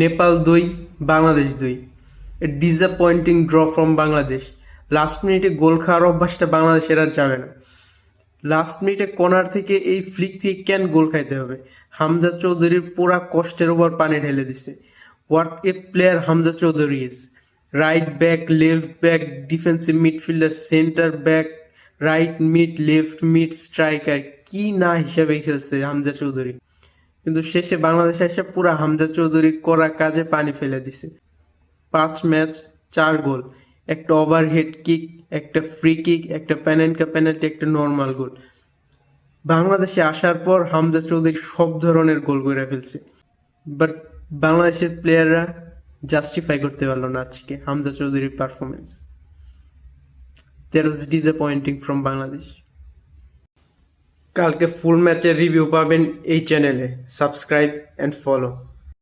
Nepal 2, Bangladesh 2। A disappointing draw from Bangladesh. Last মিনিটে গোল খাওয়ার অভ্যাসটা বাংলাদেশের আর যাবে না। লাস্ট মিনিটে কর্নার থেকে এই ফ্লিক থেকে কেন গোল খাইতে হবে? হামজা চৌধুরীর পুরা কষ্টের উপর পানি ঢেলে দিছে। What a player Hamza Chowdhury is. Right back, left back, defensive midfielder, centre back, right mid, left mid, striker, কি না হিসাবে খেলছে হামজা চৌধুরী। কিন্তু শেষে বাংলাদেশে এসে পুরা হামজা চৌধুরী করা কাজে পানি ফেলে দিছে। 5 ম্যাচ 4 গোল, একটা ওভারহেড কিক, একটা ফ্রি কিক, একটা পেনাল্টি, একটা নর্মাল গোল। বাংলাদেশে আসার পর হামজা চৌধুরী সব ধরনের গোল করে ফেলছে, বাট বাংলাদেশের প্লেয়াররা জাস্টিফাই করতে পারলো না আজকে হামজা চৌধুরীর performance. That was disappointing from Bangladesh. কালকে ফুল ম্যাচের রিভিউ পাবেন এই চ্যানেলে। Subscribe and follow.